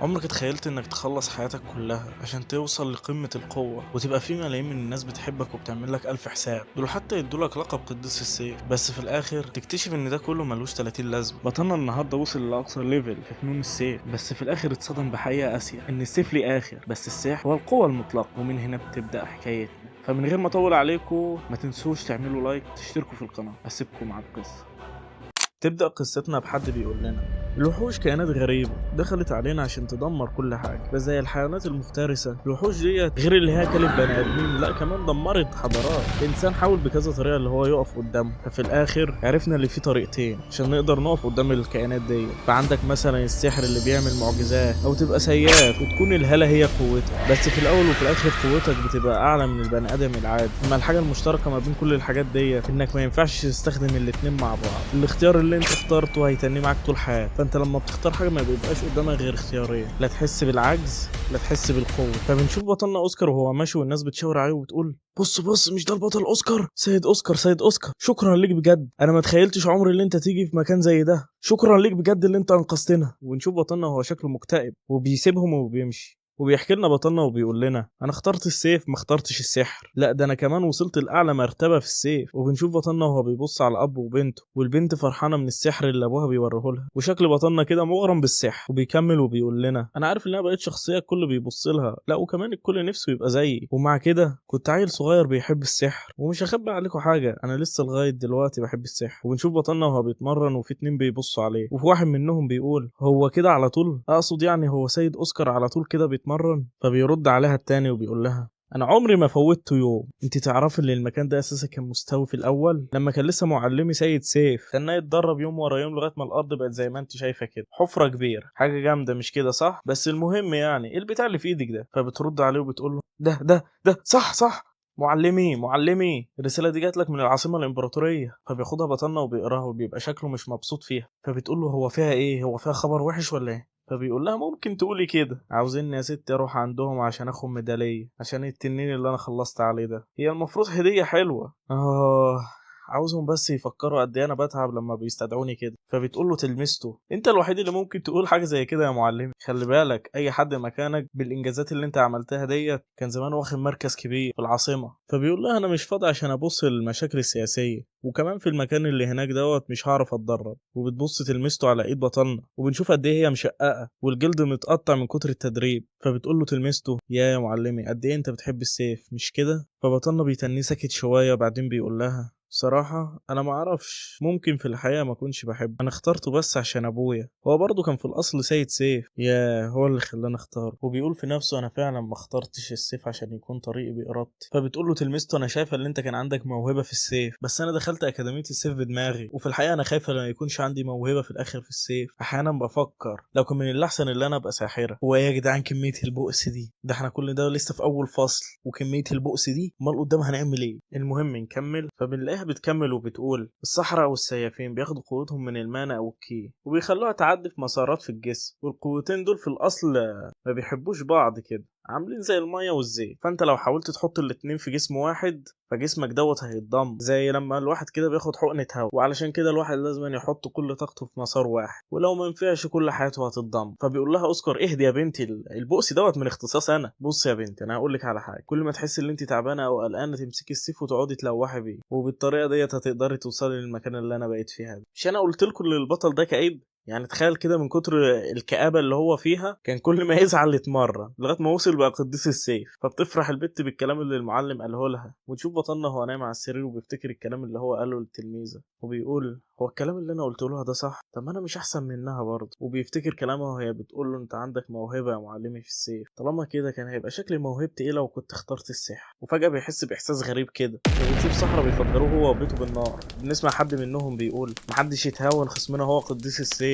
عمرك اتخيلت انك تخلص حياتك كلها عشان توصل لقمة القوة وتبقى في ملايين من الناس بتحبك وبتعمل لك ألف حساب؟ دول حتى يدولك لقب قديس السيف، بس في الآخر تكتشف ان ده كله ملوش 30 لازمة. بطلنا النهاردة وصل لأقصى ليفل في فنون السيف، بس في الآخر اتصدم بحقيقة قاسية ان السيف ليه آخر، بس السحر هو القوة المطلقة. ومن هنا بتبدأ حكايتنا. فمن غير ما أطول عليكم، ما تنسوش تعملوا لايك، تشتركوا في القناة. أسيبكم مع القصة. تبدأ قصتنا بحد بيقول لنا: الوحوش كائنات غريبة دخلت علينا عشان تدمر كل حاجة، بس زي الحيوانات المفترسة. الوحوش ديت غير اللي هي كلب بني آدمين، لا كمان دمرت حضارات. الإنسان حاول بكذا طريقة اللي هو يقف قدامه، ففي الآخر عرفنا اللي فيه طريقتين عشان نقدر نقف قدام الكائنات ديت. فعندك مثلا السحر اللي بيعمل معجزات، أو تبقى سياف وتكون الهالة هي قوتك، بس في الأول وفي الآخر قوتك بتبقى أعلى من البني آدم العادي. أما الحاجة المشتركة ما بين كل الحاجات ديت إنك ما ينفعش تستخدم الاتنين مع بعض. الاختيار اللي انت اخترته هيتني معاك طول حياتك. فانت لما بتختار حاجه ما بيبقاش قدامك غير اختيارين: لا تحس بالعجز، لا تحس بالقوه. فبنشوف بطلنا اوسكار وهو ماشي والناس بتشاور عليه وبتقول: بص بص، مش ده البطل اوسكار؟ سيد اوسكار، سيد اوسكار، شكرا ليك بجد. انا ما تخيلتش عمري اللي انت تيجي في مكان زي ده. شكرا ليك بجد اللي انت انقذتنا. ونشوف بطلنا وهو شكله مكتئب وبيسيبهم وبيمشي. وبيحكي لنا بطلنا وبيقول لنا: انا اخترت السيف، ما اخترتش السحر. لا ده انا كمان وصلت لاعلى مرتبه في السيف. وبنشوف بطلنا وهو بيبص على اب وبنته، والبنت فرحانه من السحر اللي ابوها بيوريه لها، وشكل بطلنا كده مغرم بالسحر. وبيكمل وبيقول لنا: انا عارف ان انا بقيت شخصيه الكل بيبص لها، لا وكمان الكل نفسه يبقى زيي. ومع كده كنت عيل صغير بيحب السحر، ومش هخبي عليكم حاجه، انا لسه لغايه دلوقتي بحب السحر. وبنشوف بطلنا وهو بيتمرن وفي اتنين بيبصوا عليه، وفي واحد منهم بيقول: هو كده على طول؟ اقصد يعني هو سيد اوسكار على طول كده بيتمرن؟ فبيرد عليها التاني وبيقول لها: انا عمري ما فوتت يوم. انت تعرفي ان المكان ده اساسا كان مستوي في الاول لما كان لسه معلمي سيد سيف، خلاه يتدرب يوم ورا يوم لغايه ما الارض بقت زي ما انت شايفه كده، حفره كبيره، حاجه جامده مش كده صح؟ بس المهم يعني ايه البتاع اللي في ايدك ده؟ فبترد عليه وبتقول له: ده صح صح، معلمي الرساله دي جات لك من العاصمه الامبراطوريه. فبياخدها بطلنا وبيقراها وبيبقى شكله مش مبسوط فيها. فبتقول له: هو فيها ايه؟ هو فيها خبر وحش ولا ايه؟ فبيقول لها: ممكن تقولي كده. عاوزيني يا ستي اروح عندهم عشان اخد ميداليه عشان التنين اللي انا خلصت عليه ده. هي المفروض هديه حلوه. عاوزهم بس يفكروا قد ايه انا بتعب لما بيستدعوني كده. فبتقول له تلمسته: انت الوحيد اللي ممكن تقول حاجه زي كده يا معلمي. خلي بالك اي حد مكانك بالانجازات اللي انت عملتها ديت كان زمان واخد مركز كبير في العاصمه. فبيقول لها: انا مش فاضي عشان ابص للمشاكل السياسيه، وكمان في المكان اللي هناك دوت مش هعرف اتدرب. وبتبص تلمسته على ايد بطلنا، وبنشوف قد ايه هي مشققه والجلد متقطع من كتر التدريب. فبتقول له تلمسته: يا معلمي قد ايه انت بتحب السيف مش كده؟ فبطلنا بيتنيه ساكت شويه، بعدين بيقول لها: صراحة أنا معرفش، ممكن في الحقيقة ما كنش بحبه، أنا اخترته بس عشان أبويا، هو برضه كان في الأصل سيد سيف، هو اللي خلاني أختاره. وبيقول في نفسه: أنا فعلا ما اخترتش السيف عشان يكون طريقي بإرادتي. فبتقول له تلمسته: أنا شايفة إن أنت كان عندك موهبة في السيف، بس أنا دخلت أكاديمية السيف بدماغي، وفي الحقيقة أنا خايفة لما يكونش عندي موهبة في الآخر في السيف. أحيانا بفكر لو كان من الأحسن اللي أنا أبقى ساحرة. هو إيه يا جدعان كمية البؤس دي؟ ده إحنا كل ده لسه في أول فصل، وكمية البؤس دي أمال قدام هنعمل إيه؟ المهم نكمل. فبنلاقيها بتكمل وبتقول: السحرة والسيافين بياخدوا قوتهم من المانا أو الكي وبيخلوها تعدي في مسارات في الجسم، والقوتين دول في الأصل ما بيحبوش بعض كده، عاملين زي المية والزيت. فانت لو حاولت تحط الاتنين في جسم واحد فجسمك دوت هيتضم، زي لما الواحد كده بياخد حقنة هوا. وعلشان كده الواحد لازم يحط كل طاقته في مسار واحد، ولو ما ينفعش كل حياته هتتضم. فبيقول لها اوسكار: اهدي يا بنتي، البؤس دوت من اختصاص انا. بص يا بنتي، انا هقول لك على حاجه: كل ما تحسي ان انت تعبانه او قلقانه تمسكي السيف وتقعدي تلوحي بيه، وبالطريقه ديت هتقدري توصلي للمكان اللي انا بقيت فيه ده. مش انا قلت لكم ان البطل ده كئيب؟ يعني تخيل كده، من كتر الكآبة اللي هو فيها كان كل ما يزعل يتمرن لغاية ما وصل بقى قديس السيف. فبتفرح البت بالكلام اللي المعلم قاله لها، وتشوف بطلنا هو نايم على السرير وبيفتكر الكلام اللي هو قاله للتلميذة، وبيقول: هو الكلام اللي انا قلته لها ده صح؟ طب ما انا مش احسن منها برضه؟ وبيفتكر كلامها وهي بتقول له: انت عندك موهبة يا معلمي في السيف، طالما كده كان هيبقى شكل موهبتي ايه لو كنت اخترت السحر. وفجأة بيحس بإحساس غريب كده، وبنشوف صحراء بيفجروه هو وبيته بالنار. بنسمع حد منهم بيقول: محدش يتهاون، خصمنا هو قديس السيف.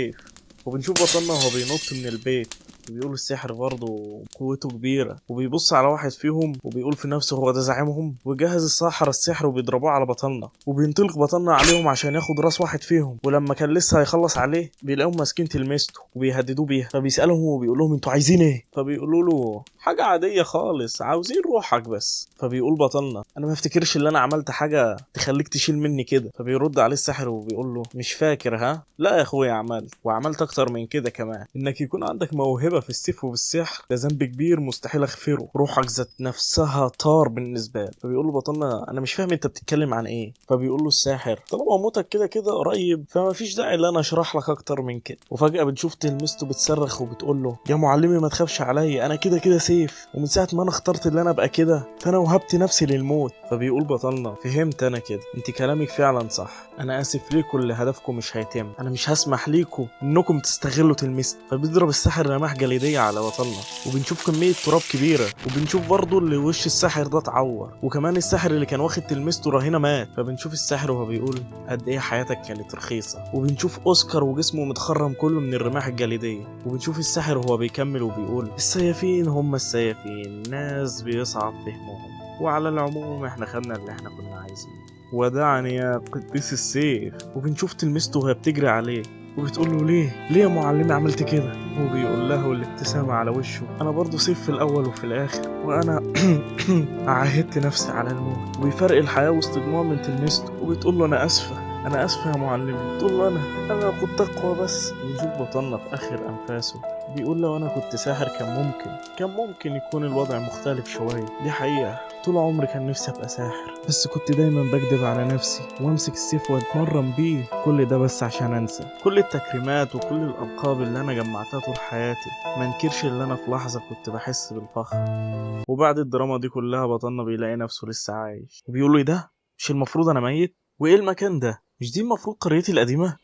وبنشوف بطلنا وهو بينط من البيت، وبيقول السحر برضه قوته كبيرة، وبيبص على واحد فيهم وبيقول في نفسه: هو ده زعيمهم؟ وجهز الساحرة السحر وبيضربوه على بطلنا، وبينطلق بطلنا عليهم عشان ياخد راس واحد فيهم. ولما كان لسه هيخلص عليه بيلاقيهم ماسكين تلميذته وبيهددوه بيها. فبيسألهم وبيقول لهم: انتوا عايزين ايه؟ فبيقولوا له: حاجة عادية خالص، عاوزين روحك بس. فبيقول بطلنا: انا ما افتكرش ان انا عملت حاجة تخليك تشيل مني كده. فبيرد عليه الساحر وبيقول له: مش فاكر ها؟ لا يا اخويا، عملت، وعملت اكتر من كده كمان، انك يكون عندك موهبة الرغبة في السيف وبالسحر ده ذنب كبير مستحيل اغفره، روحك ذات نفسها طار بالنسبة له. فبيقول له بطلنا انا مش فاهم انت بتتكلم عن ايه. فبيقول له الساحر طالما موتك كده كده قريب فما فيش داعي ان انا اشرح لك اكتر من كده. وفجأة بنشوف تلميذته بتصرخ وبتقول له يا معلمي ما تخافش عليا، انا كده كده سيف، ومن ساعة ما انا اخترت ان انا ابقى كده فانا وهبت نفسي للموت. فبيقول بطلنا فهمت انا كده، انت كلامك فعلا صح، انا اسف ليكم اللي هدفكم مش هيتم، انا مش هسمح ليكم انكم تستغلوا تلميذتي. فبيضرب الساحر رماح جليدية على بطلنا وبنشوف كمية تراب كبيرة، وبنشوف برضه اللي وش الساحر ده اتعور، وكمان الساحر اللي كان واخد تلميذته رهينة مات. فبنشوف الساحر وهو بيقول قد ايه حياتك كانت رخيصة، وبنشوف اوسكار وجسمه متخرم كله من الرماح الجليدية، وبنشوف الساحر وهو بيكمل وبيقول السيافين هم السيافين، ناس بيصعب فهمهم، وعلى العموم احنا خدنا اللي احنا كنا عايزينه، ودعني يا قديس السيف. وبنشوف تلميذته وهي بتجري عليه وبتقول له ليه يا معلمي عملت كده؟ وبيقول له الابتسامة على وشه انا برضو سيف في الاول وفي الاخر، وانا عاهدت نفسي على الموت. وبيفرق الحياة وسط دموع من تلميذته وبتقول له انا اسفة يا معلمي. تقول له انا كنت اقوى بس. ونشوف بطلنا في اخر انفاسه بيقول لو انا كنت ساحر كان ممكن يكون الوضع مختلف شوية، دي حقيقة طول عمري كان نفسي ابقى ساحر، بس كنت دايما بكدب على نفسي وامسك السيف واتمرن بيه، كل ده بس عشان انسى كل التكريمات وكل الالقاب اللي انا جمعتها طول حياتي. ما انكرش اللي انا في لحظة كنت بحس بالفخر. وبعد الدراما دي كلها بطلنا بيلاقي نفسه لسه عايش وبيقول له ايه ده؟ مش المفروض انا ميت؟ وايه المكان ده؟ مش دي المفروض قريتي القديمة؟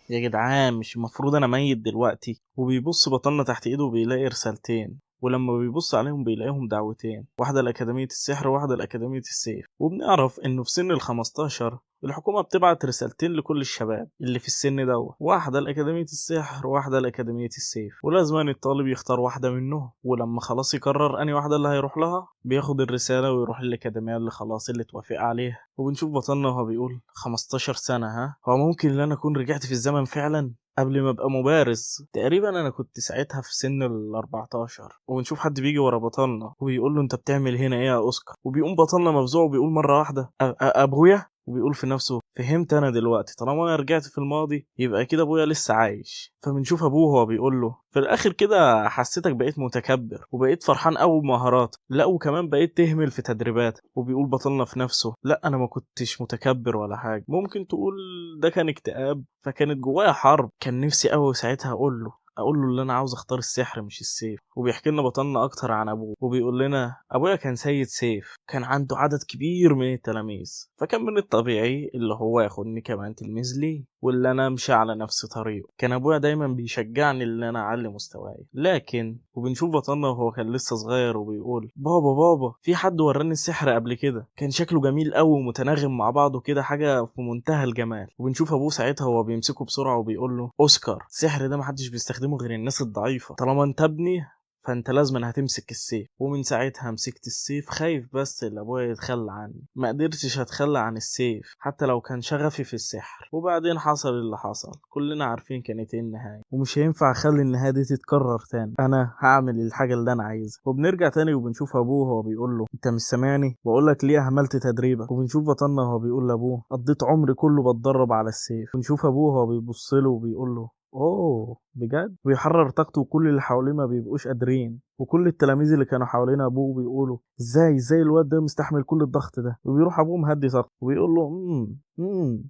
يا جدعان مش المفروض انا ميت دلوقتي؟ وبيبص بطلنا تحت ايده وبيلاقي رسالتين، ولما بيبص عليهم بيلاقيهم دعوتين، واحدة لأكاديمية السحر وواحدة لأكاديمية السيف. وبنعرف انه في سن ال15 الحكومة بتبعت رسالتين لكل الشباب اللي في السن ده، واحدة لأكاديمية السحر وواحدة لأكاديمية السيف، ولازم أن الطالب يختار واحدة منهم، ولما خلاص يقرر أنهي واحدة اللي هيروح لها بياخد الرسالة ويروح للأكاديمية اللي خلاص اللي توافق عليها. وبنشوف بطلنا وهو بيقول 15 سنة، ها هو ممكن ان انا اكون رجعت في الزمن فعلا قبل ما ابقى مبارز؟ تقريبا انا كنت ساعتها في سن ال14. وبنشوف حد بيجي ورا بطلنا وبيقول له انت بتعمل هنا ايه يا اوسكار؟ وبيقوم بطلنا مفزوع وبيقول مره واحده ابويا. وبيقول في نفسه فهمت انا دلوقتي، طالما انا رجعت في الماضي يبقى كده ابويا لسه عايش. فبنشوف ابوه وهو بيقول له في الاخر كده حسيتك بقيت متكبر وبقيت فرحان قوي بمهاراتك، لا وكمان بقيت تهمل في تدريباتك. وبيقول بطلنا في نفسه لا انا ما كنتش متكبر ولا حاجه، ممكن تقول ده كان اكتئاب، فكانت جوايا حرب، كان نفسي قوي ساعتها اقول له اللي انا عاوز اختار السحر مش السيف. وبيحكي لنا بطلنا اكتر عن ابوه وبيقول لنا ابويا كان سيد سيف، كان عنده عدد كبير من التلاميذ، فكان من الطبيعي اللي هو ياخدني كمان تلميذ ليه واللي انا امشي على نفس طريقه. كان ابويا دايما بيشجعني ان انا اعلي مستواي. لكن وبنشوف بطلنا وهو كان لسه صغير وبيقول بابا في حد وراني السحر قبل كده، كان شكله جميل قوي ومتناغم مع بعضه كده، حاجه في منتهى الجمال. وبنشوف ابوه ساعتها وهو بيمسكه بسرعه وبيقول له اوسكار السحر ده محدش بيستخدمه غير الناس الضعيفه، طالما انت ابني فانت لازم هتمسك السيف. ومن ساعتها مسكت السيف، خايف بس اللي ابويا يتخلى عني، ما قدرتش اتخلى عن السيف حتى لو كان شغفي في السحر. وبعدين حصل اللي حصل، كلنا عارفين كانت ايه النهايه، ومش هينفع اخلي النهايه دي تتكرر تاني، انا هعمل الحاجه اللي انا عايزها. وبنرجع تاني وبنشوف ابوه وهو بيقول له انت مش سامعني؟ بقول لك ليه اهملت تدريبك. وبنشوف بطلنا وهو بيقول لابوه قضيت عمري كله بتدرب على السيف. ونشوف ابوه وهو بيبص له وبيقول له اوه بجد؟ ويحرر طاقته وكل اللي حواليه ما بيبقوش قادرين، وكل التلاميذ اللي كانوا حوالين ابوه بيقولوا ازاي الواد ده مستحمل كل الضغط ده. وبيروح ابوه مهدي طاقته وبيقول له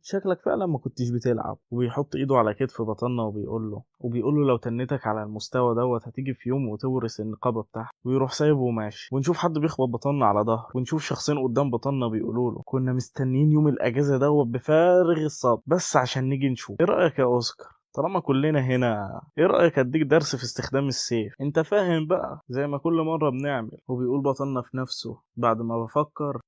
شكلك فعلا ما كنتش بتلعب. وبيحط ايده على كتف بطلنا وبيقول له لو تنتك على المستوى دوت هتيجي في يوم وتورث النقابه بتاعتك. ويروح سايبه وماشي. ونشوف حد بيخبط بطلنا على ظهره، ونشوف شخصين قدام بطلنا بيقولوا له كنا مستنيين يوم الاجازه دوت بفارغ الصبر بس عشان نيجي نشوف. ايه رايك يا اوسكار؟ طالما كلنا هنا ايه رأيك اديك درس في استخدام السيف، انت فاهم بقى زي ما كل مرة بنعمل. وبيقول بطلنا في نفسه بعد ما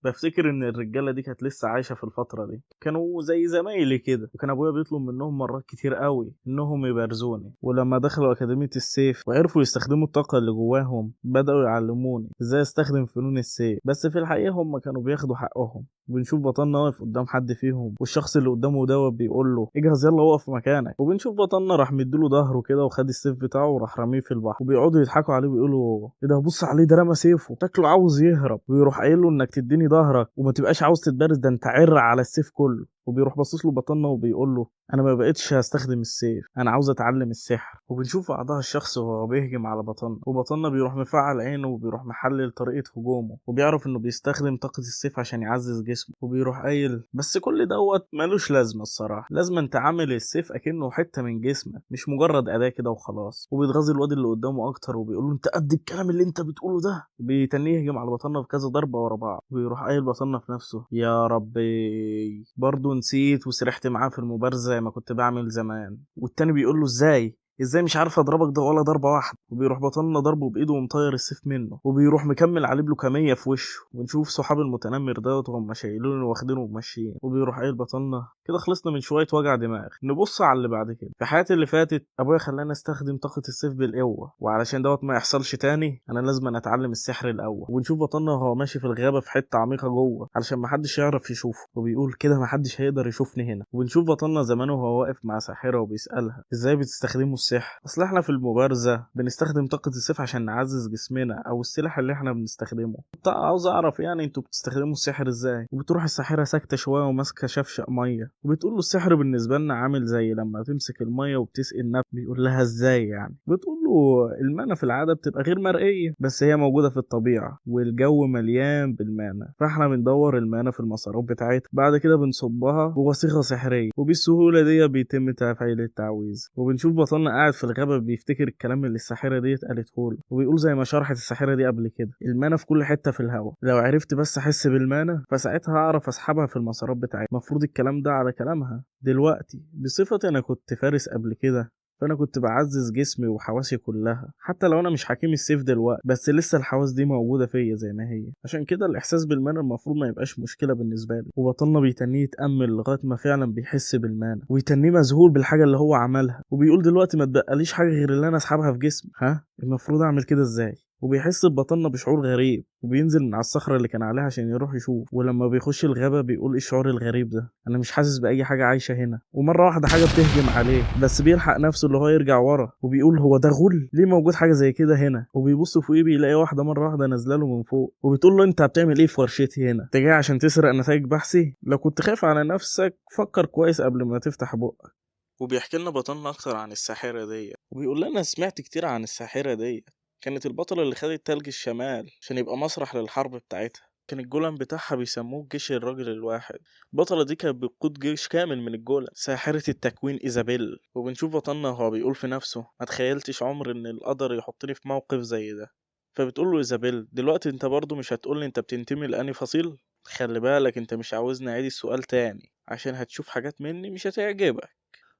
بفتكر ان الرجالة دي كانت لسه عايشة في الفترة دي، كانوا زي زمايلي كده، وكان ابويا بيطلب منهم مرات كتير قوي انهم يبرزوني. ولما دخلوا اكاديمية السيف وعرفوا يستخدموا الطاقة اللي جواهم بدأوا يعلموني ازاي استخدم فنون السيف، بس في الحقيقة هم كانوا بياخدوا حقهم. وبنشوف بطلنا واقف قدام حد فيهم والشخص اللي قدامه دوت بيقول له اجهز يلا وقف مكانك. وبنشوف بطلنا راح مديله ظهره كده وخد السيف بتاعه وراح رميه في البحر، وبيقعدوا يضحكوا عليه ويقولوا ايه ده بص عليه ده رمى سيفه شكله عاوز يهرب. ويروح قايل له انك تديني ظهرك وما تبقاش عاوز تتبارز، ده انت عر على السيف كله. وبيروح باصص له بطنه وبيقول له انا ما بقتش هستخدم السيف، انا عاوز اتعلم السحر. وبنشوف بعضها الشخص وهو بيهجم على بطنه، وبطنه بيروح مفعل عينه وبيروح محلل طريقه هجومه، وبيعرف انه بيستخدم طاقه السيف عشان يعزز جسمه، وبيروح قايل بس كل دوت ملوش لازمه الصراحه، لازم انت عامل السيف اكنه حته من جسمك مش مجرد اداه كده وخلاص. وبيتغاظ الواد اللي قدامه اكتر وبيقول له انت قد الكلام اللي انت بتقوله ده، وبيتنيه يهجم على بطنه بكذا ضربه ورا بعض. ويروح قايل بطنه في نفسه يا ربي برضه نسيت وسرحت معاه في المبارزه زي ما كنت بعمل زمان. والتاني بيقول له ازاي مش عارف اضربك ده ولا ضربه واحده. وبيروح بطلنا ضربه بايده ومطير السيف منه، وبيروح مكمل عليه بلوكاميه في وشه. ونشوف صحاب المتنمر دوت وهم شايلينه واخدينه وماشيين. وبيروح قايل بطلنا كده خلصنا من شويه وجع دماغ، نبص على اللي بعد كده. في حياتي اللي فاتت ابويا خلاني استخدم طاقه السيف بالقوه، وعلشان دوت ما يحصلش تاني انا لازم اتعلم السحر الاول. ونشوف بطلنا وهو ماشي في الغابه في حته عميقه جوه علشان ما حدش يعرف يشوفه، وبيقول كده ما حدش هيقدر يشوفني هنا. وبنشوف بطلنا زمانه وهو واقف مع ساحره وبيسالها ازاي بتستخدموا السحر، اصل احنا في المبارزه بنستخدم طاقه السيف عشان نعزز جسمنا او السلاح اللي احنا بنستخدمه. عاوز اعرف يعني انتوا بتستخدموا السحر ازاي. وبتروح الساحره ساكته شويه وماسكه شفشق ميه، وبتقول له السحر بالنسبه لنا عامل زي لما تمسك الميه وبتسقي النبات. بيقول لها ازاي يعني. بتقول له المانا في العاده بتبقى غير مرئيه، بس هي موجوده في الطبيعه والجو مليان بالمانا، فاحنا بندور المانا في المسارات بتاعتها، بعد كده بنصبها جوه صيغه سحريه، وبالسهوله دي بيتم تفعيل التعويذ. وبنشوف بطلنا قاعد في الغابه بيفتكر الكلام اللي الساحره دي قالته له، وبيقول زي ما شرحت الساحره دي قبل كده المانا في كل حته في الهواء، لو عرفت بس احس بالمانا فساعتها هعرف اسحبها في المسارات بتاعتي. المفروض الكلام ده على كلامها. دلوقتي بصفتي انا كنت فارس قبل كده، فانا كنت بعزز جسمي وحواسي كلها، حتى لو انا مش حكيم السيف دلوقتي بس لسه الحواس دي موجوده فيا زي ما هي، عشان كده الاحساس بالمانا المفروض ما يبقاش مشكله بالنسبه لي. وبطلنا بيتنيه يتامل لغايه ما فعلا بيحس بالمانا، ويتنيه مذهول بالحاجه اللي هو عملها، وبيقول دلوقتي ما تبقاليش حاجه غير اللي انا اسحبها في جسمي، ها المفروض اعمل كده ازاي. وبيحس ببطنه بشعور غريب، وبينزل من على الصخرة اللي كان عليها عشان يروح يشوف. ولما بيخش الغابة بيقول ايه الشعور الغريب ده، انا مش حاسس بأي حاجة عايشة هنا. ومرة واحدة حاجة بتهجم عليه بس بيلحق نفسه اللي هو يرجع ورا، وبيقول هو ده غول ليه موجود حاجة زي كده هنا. وبيبص فوقيه بيلاقي واحدة مرة واحدة نازلة له من فوق، وبتقول له انت بتعمل ايه في ورشتي هنا، انت جاي عشان تسرق نتائج بحثي؟ لو كنت خايف على نفسك فكر كويس قبل ما تفتح بقك. وبيحكي لنا بطلنا اكتر عن الساحرة دي، وبيقول لنا سمعت كتير عن الساحرة دي، كانت البطلة اللي خدت تلج الشمال عشان يبقى مسرح للحرب بتاعتها. كان الجولان بتاعها بيسموه جيش الراجل الواحد. البطلة دي كانت بتقود جيش كامل من الجولان، ساحرة التكوين إيزابيل. وبنشوف بطلنا وهو بيقول في نفسه ما تخيلتش عمر إن القدر يحطني في موقف زي ده. فبتقول له إيزابيل دلوقتي انت برضو مش هتقولي انت بتنتمي لأني فصيل؟ خلي بالك انت مش عاوزني اعيد السؤال تاني عشان هتشوف حاجات مني مش هتعجبك.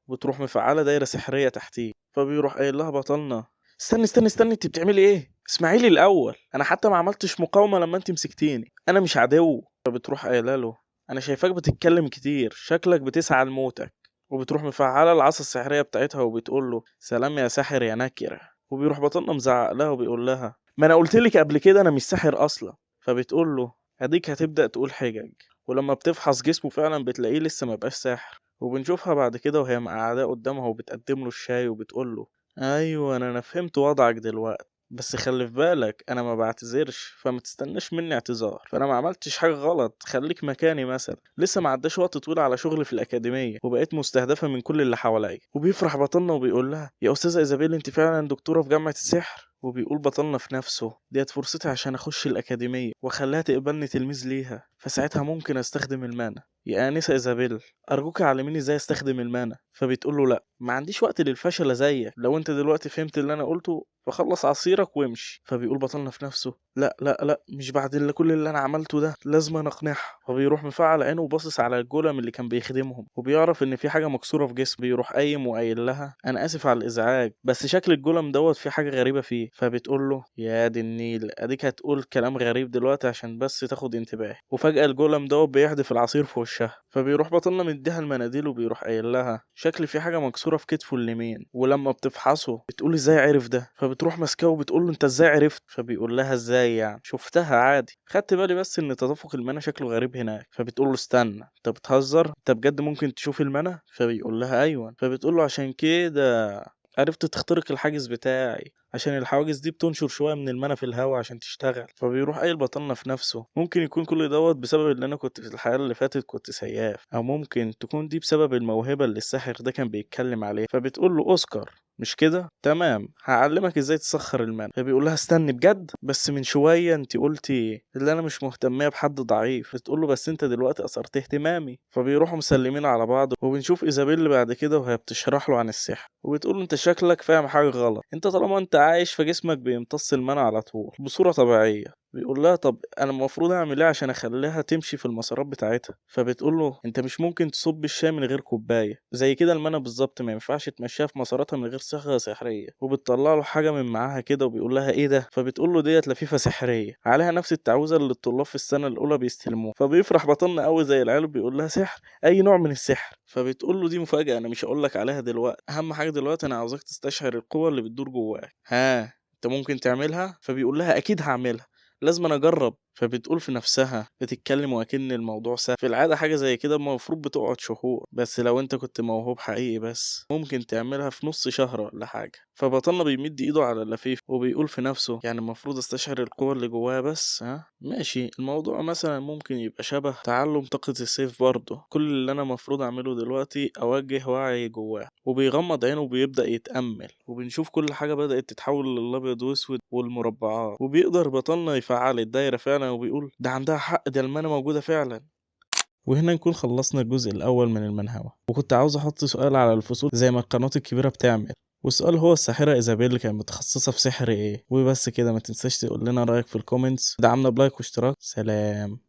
وتروح مفعلة دايرة سحرية تحتيه. فبيروح قايل لها بطلنا استني انت بتعملي ايه، اسمعيلي الاول، انا حتى ما عملتش مقاومة لما انت مسكتيني، انا مش عدو. فبتروح قايله له انا شايفاك بتتكلم كتير، شكلك بتسعى لموتك. وبتروح مفعلة العصا السحرية بتاعتها وبتقول له سلام يا ساحر يا نكرة. وبيروح بطلنا مزعق لها وبيقول لها ما انا قلت لك قبل كده انا مش ساحر اصلا. فبتقول له اديك هتبدأ تقول حجج. ولما بتفحص جسمه فعلا بتلاقيه لسه ما بقاش ساحر. وبنشوفها بعد كده وهي مع أعداء قدامها وبتقدم له الشاي وبتقول له أيوة أنا فهمت وضعك دلوقتي، بس خلي في بالك أنا ما بعتذرش فما تستناش مني اعتذار، فأنا ما عملتش حاجة غلط، خليك مكاني مثلا، لسه ما عداش وقت طويل على شغلي في الأكاديمية وبقيت مستهدفة من كل اللي حواليا. وبيفرح بطلنا وبيقول لها يا أستاذة إيزابيل أنت فعلا دكتورة في جامعة السحر. وبيقول بطلنا في نفسه ديت فرصتي عشان أخش الأكاديمية وأخليها تقبلني تلميذ ليها، فساعتها ممكن أستخدم المانا. يا آنسة إيزابيل أرجوك علميني إزاي أستخدم المانا. فبتقول له لأ ما عنديش وقت للفشل زيك، لو أنت دلوقتي فهمت اللي أنا قلته فخلص عصيرك وامشي. فبيقول بطلنا في نفسه لا مش بعد كل اللي أنا عملته ده، لازم أنا أقنعها. فبيروح مفعل عينه وباصص على الجولم اللي كان بيخدمهم، وبيعرف إن في حاجة مكسورة في جسمه. بيروح قايم وقايل لها أنا آسف على الإزعاج بس شكل الجولم دوت في حاجة غريبة فيه. فبتقول له يا دي النيل أديك هتقول كلام غريب دلوقتي عشان بس تاخد انتباهي. وفجأة الجولم دوت بيحدف العصير في وشها. فبيروح بطلنا مديها المناديل وبيروح قايل لها شكل في حاجة مكسورة في كتفه اليمين. ولما بتفحصه بتقول ازاي عرف ده. فبتروح ماسكاه وبتقول له انت ازاي عرفت. فبيقول لها ازاي يعني شفتها عادي، خدت بالي بس ان تدفق المنى شكله غريب هناك. فبتقول له استنى انت بتهزر، انت بجد ممكن تشوف المنى؟ فبيقول لها ايوه. فبتقول له عشان كده عرفت تخترق الحاجز بتاعي، عشان الحواجز دي بتنشر شوية من المنى في الهواء عشان تشتغل. فبيروح قايل بطلنا في نفسه ممكن يكون كل دوت بسبب ان انا كنت في الحياة اللي فاتت كنت سياف، او ممكن تكون دي بسبب الموهبة اللي الساحر ده كان بيتكلم عليها. فبتقول له اوسكار مش كده؟ تمام، هعلمك ازاي تسخر المال. فبيقول لها استني بجد، بس من شويه انت قلتي اللي انا مش مهتميه بحد ضعيف. بتقول له بس انت دلوقتي اثرت اهتمامي. فبيروحوا مسلمين على بعض، وبنشوف ايزابيل بعد كده وهي بتشرح له عن السحر، وبتقول له انت شكلك فاهم حاجه غلط، انت طالما انت عايش فجسمك بيمتص المنع على طول بصوره طبيعيه. بيقول لها طب انا المفروض اعمل ايه عشان اخليها تمشي في المسارات بتاعتها. فبتقول له انت مش ممكن تصب الشاي من غير كوبايه، زي كده المنى بالظبط ما ينفعش تمشيها في مساراتها من غير صيغه سحريه. وبتطلع له حاجه من معاها كده وبيقول لها ايه ده. فبتقول له ديت لفيفه سحريه عليها نفس التعويذه اللي الطلاب في السنه الاولى بيستلموها. فبيفرح بطلنا قوي زي العيال وبيقول لها سحر؟ اي نوع من السحر؟ فبتقول له دي مفاجاه انا مش هقول لك عليها دلوقتي، اهم حاجه دلوقتي انا عاوزاك تستشعر القوه اللي بتدور جواك. ها انت ممكن تعملها؟ فبيقول لها اكيد هعملها، لازم أنا اجرب. فبتقول في نفسها بتتكلم وكأن الموضوع سهل. في العادة حاجة زي كده المفروض بتقعد شهور، بس لو انت كنت موهوب حقيقي بس ممكن تعملها في نص شهر ولا حاجة. فبطلنا بيمد ايده على اللفيف وبيقول في نفسه يعني المفروض استشعر القوة اللي جواها بس. ها ماشي، الموضوع مثلا ممكن يبقى شبه تعلم طاقة السيف برضه. كل اللي انا المفروض اعمله دلوقتي اوجه وعي جواه. وبيغمض عينه وبيبدأ يتأمل، وبنشوف كل حاجة بدأت تتحول للأبيض وأسود والمربعات، وبيقدر بطلنا يفعل الدايرة فعلا وبيقول ده عندها حق، ده المانة موجودة فعلا. وهنا نكون خلصنا الجزء الأول من المنهوة، وكنت عاوز أحط سؤال على الفصول زي ما القنوات الكبيرة بتعمل، والسؤال هو الساحرة إيزابيل اللي كانت متخصصة في سحر إيه؟ وبس كده، ما تنساش تقول لنا رأيك في الكومنتس، دعمنا بلايك واشتراك. سلام.